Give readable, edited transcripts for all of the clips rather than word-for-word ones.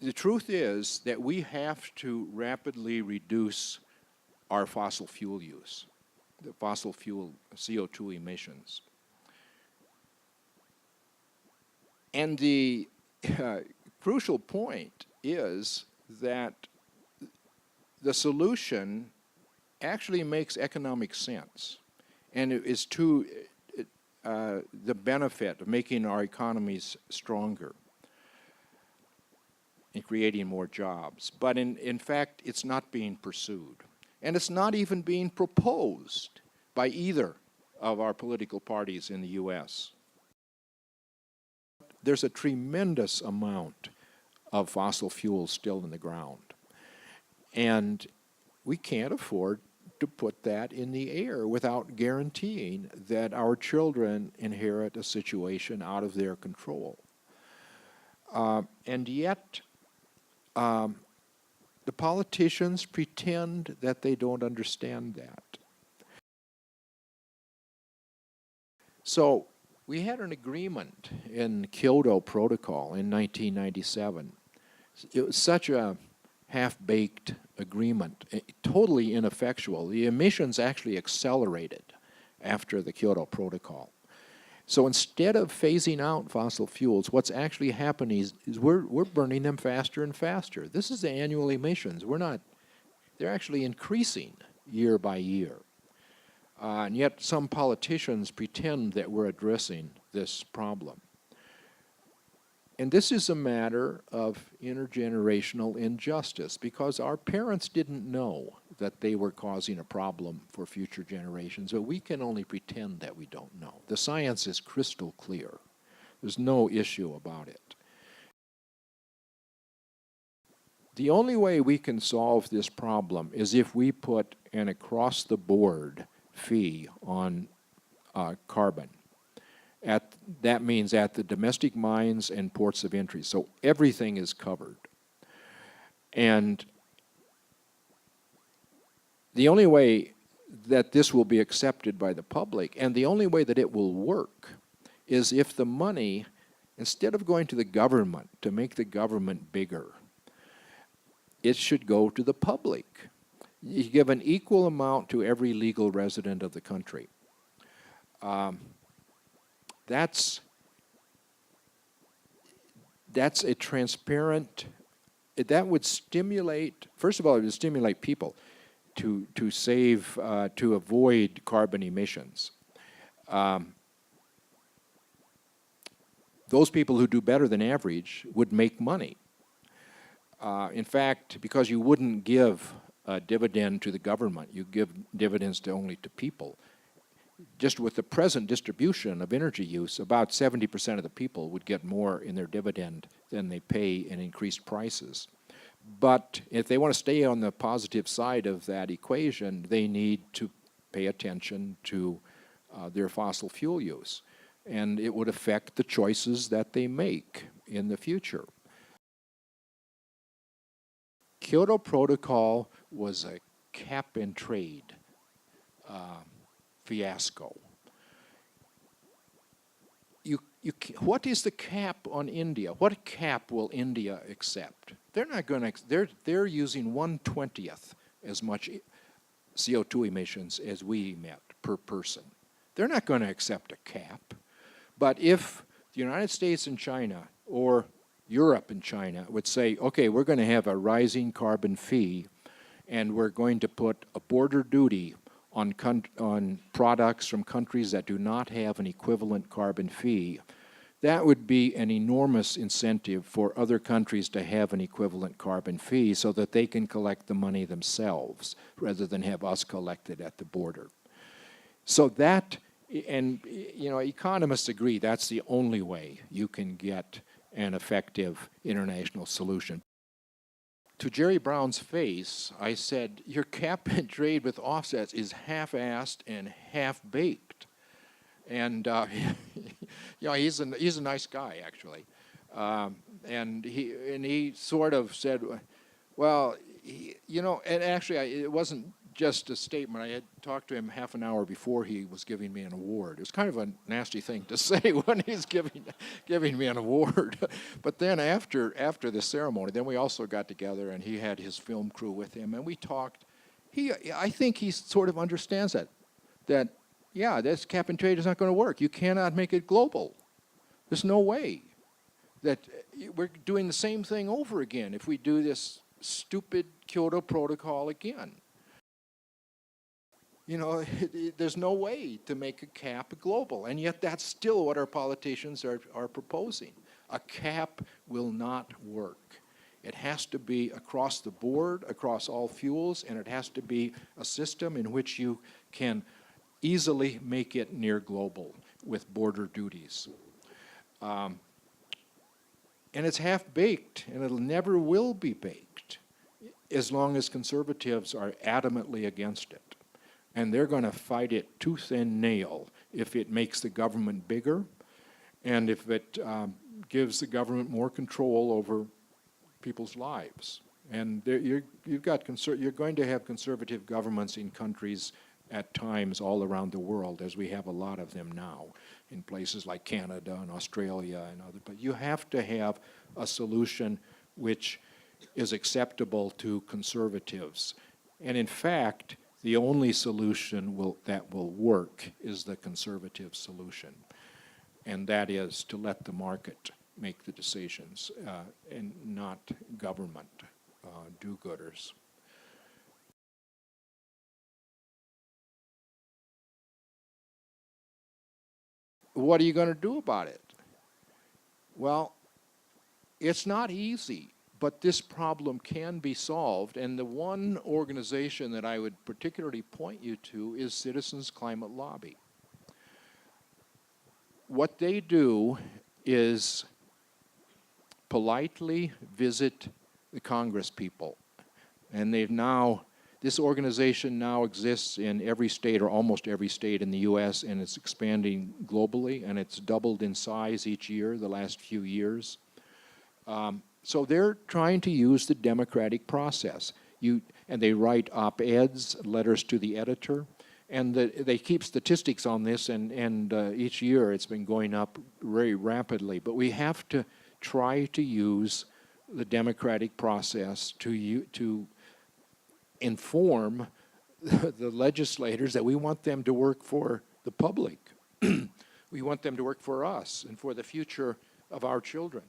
The truth is that we have to rapidly reduce our fossil fuel use, the fossil fuel CO2 emissions. And the crucial point is that the solution actually makes economic sense, and it is to the benefit of making our economies stronger and creating more jobs. But in fact, it's not being pursued. And it's not even being proposed by either of our political parties in the U.S. There's a tremendous amount of fossil fuels still in the ground. And we can't afford to put that in the air without guaranteeing that our children inherit a situation out of their control. And yet, the politicians pretend that they don't understand that. So we had an agreement in Kyoto Protocol in 1997. It was such a half-baked agreement, totally ineffectual. The emissions actually accelerated after the Kyoto Protocol. So instead of phasing out fossil fuels, what's actually happening is we're burning them faster and faster. This is the annual emissions. They're actually increasing year by year. And yet some politicians pretend that we're addressing this problem. And this is a matter of intergenerational injustice because our parents didn't know that they were causing a problem for future generations, but we can only pretend that we don't know. The science is crystal clear. There's no issue about it. The only way we can solve this problem is if we put an across-the-board fee on carbon. That means at the domestic mines and ports of entry. So everything is covered. And the only way that this will be accepted by the public, and the only way that it will work, is if the money, instead of going to the government to make the government bigger, it should go to the public. You give an equal amount to every legal resident of the country. That's a transparent, that would stimulate, first of all, it would stimulate people to save, to avoid carbon emissions. Those people who do better than average would make money. In fact, because you wouldn't give a dividend to the government, you give dividends only to people. Just with the present distribution of energy use, about 70% of the people would get more in their dividend than they pay in increased prices. But if they want to stay on the positive side of that equation, they need to pay attention to their fossil fuel use. And it would affect the choices that they make in the future. Kyoto Protocol was a cap and trade fiasco. What is the cap on India? What cap will India accept? They're not going to. They're using 1/20th as much CO2 emissions as we emit per person. They're not going to accept a cap. But if the United States and China, or Europe and China, would say, okay, we're going to have a rising carbon fee, and we're going to put a border duty on products from countries that do not have an equivalent carbon fee, that would be an enormous incentive for other countries to have an equivalent carbon fee so that they can collect the money themselves rather than have us collect it at the border. So that, and you know, economists agree that's the only way you can get an effective international solution. To Jerry Brown's face, I said, your cap and trade with offsets is half-assed and half-baked. And you know, he's a nice guy, actually. And he sort of said, well, you know, and actually it wasn't just a statement. I had talked to him half an hour before he was giving me an award. It was kind of a nasty thing to say when he's giving me an award. But then after the ceremony, then we also got together, and he had his film crew with him, and we talked. I think he sort of understands that yeah, this cap and trade is not going to work. You cannot make it global. There's no way that we're doing the same thing over again if we do this stupid Kyoto Protocol again. You know, there's no way to make a cap global, and yet that's still what our politicians are proposing. A cap will not work. It has to be across the board, across all fuels, and it has to be a system in which you can easily make it near global with border duties. And it's half-baked, and it never will be baked as long as conservatives are adamantly against it. And they're going to fight it tooth and nail if it makes the government bigger and if it gives the government more control over people's lives. And you're going to have conservative governments in countries at times all around the world, as we have a lot of them now in places like Canada and Australia and other. But you have to have a solution which is acceptable to conservatives. And in fact, the only solution that will work is the conservative solution, and that is to let the market make the decisions and not government do-gooders. What are you going to do about it? Well, it's not easy, but this problem can be solved, and the one organization that I would particularly point you to is Citizens Climate Lobby. What they do is politely visit the Congress people, and this organization now exists in every state or almost every state in the U.S., and it's expanding globally, and it's doubled in size each year the last few years. So they're trying to use the democratic process. And they write op-eds, letters to the editor, and they keep statistics on this, and each year it's been going up very rapidly. But we have to try to use the democratic process to inform the legislators that we want them to work for the public. We want them to work for us and for the future of our children.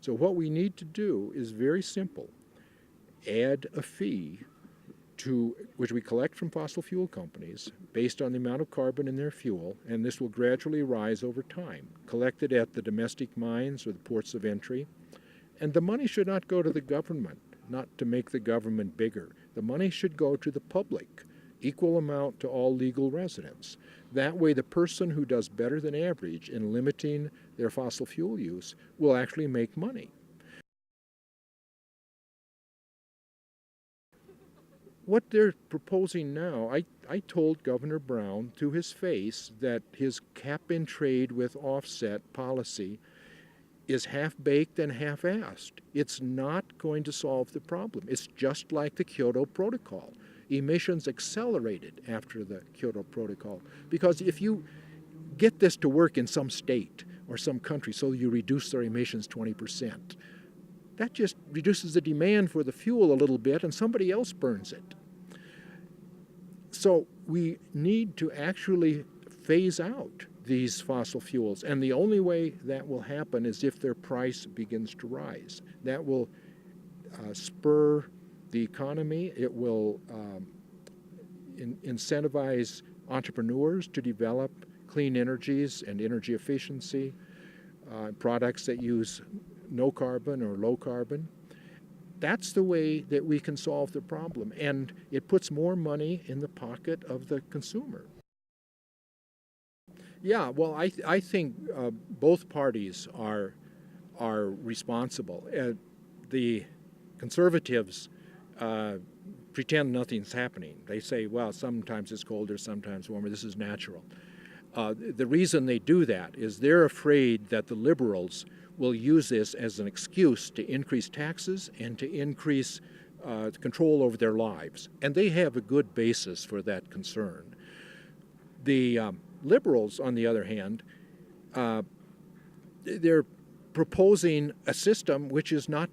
So what we need to do is very simple. Add a fee which we collect from fossil fuel companies based on the amount of carbon in their fuel, and this will gradually rise over time, collected at the domestic mines or the ports of entry. And the money should not go to the government, not to make the government bigger. The money should go to the public, equal amount to all legal residents. That way the person who does better than average in limiting their fossil fuel use will actually make money. What they're proposing now, I told Governor Brown to his face that his cap and trade with offset policy is half-baked and half-assed. It's not going to solve the problem. It's just like the Kyoto Protocol. Emissions accelerated after the Kyoto Protocol because if you get this to work in some state or some country so you reduce their emissions 20%, that just reduces the demand for the fuel a little bit and somebody else burns it. So we need to actually phase out these fossil fuels, and the only way that will happen is if their price begins to rise. That will spur the economy. It will incentivize entrepreneurs to develop clean energies and energy efficiency, products that use no carbon or low carbon. That's the way that we can solve the problem, and it puts more money in the pocket of the consumer. Yeah, well, I think both parties are responsible. The conservatives pretend nothing's happening. They say, well, sometimes it's colder, sometimes warmer. This is natural. The reason they do that is they're afraid that the liberals will use this as an excuse to increase taxes and to increase control over their lives. And they have a good basis for that concern. The liberals, on the other hand, they're proposing a system which is not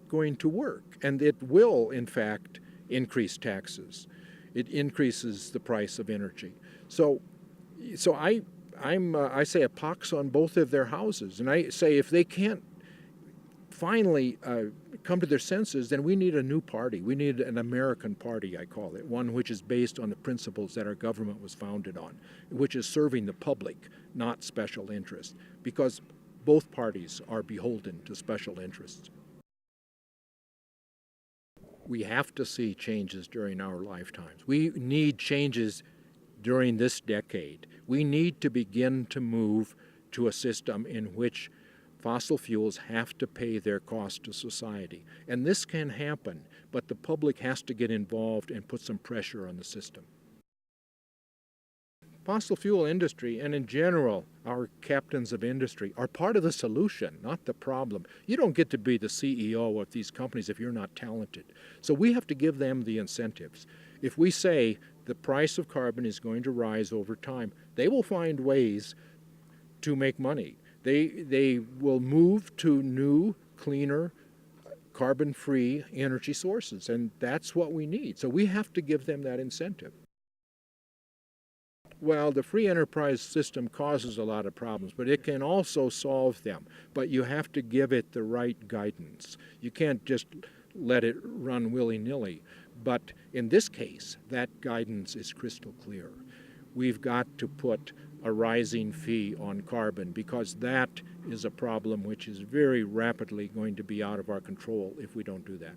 going to work, and it will, in fact, increase taxes. It increases the price of energy. So I say a pox on both of their houses, and I say if they can't finally come to their senses, then we need a new party. We need an American party, I call it, one which is based on the principles that our government was founded on, which is serving the public, not special interests, because both parties are beholden to special interests. We have to see changes during our lifetimes. We need changes during this decade. We need to begin to move to a system in which fossil fuels have to pay their cost to society. And this can happen, but the public has to get involved and put some pressure on the system. Fossil fuel industry, and in general, our captains of industry, are part of the solution, not the problem. You don't get to be the CEO of these companies if you're not talented. So we have to give them the incentives. If we say the price of carbon is going to rise over time, they will find ways to make money. They will move to new, cleaner, carbon-free energy sources, and that's what we need. So we have to give them that incentive. Well, the free enterprise system causes a lot of problems, but it can also solve them. But you have to give it the right guidance. You can't just let it run willy-nilly. But in this case, that guidance is crystal clear. We've got to put a rising fee on carbon because that is a problem which is very rapidly going to be out of our control if we don't do that.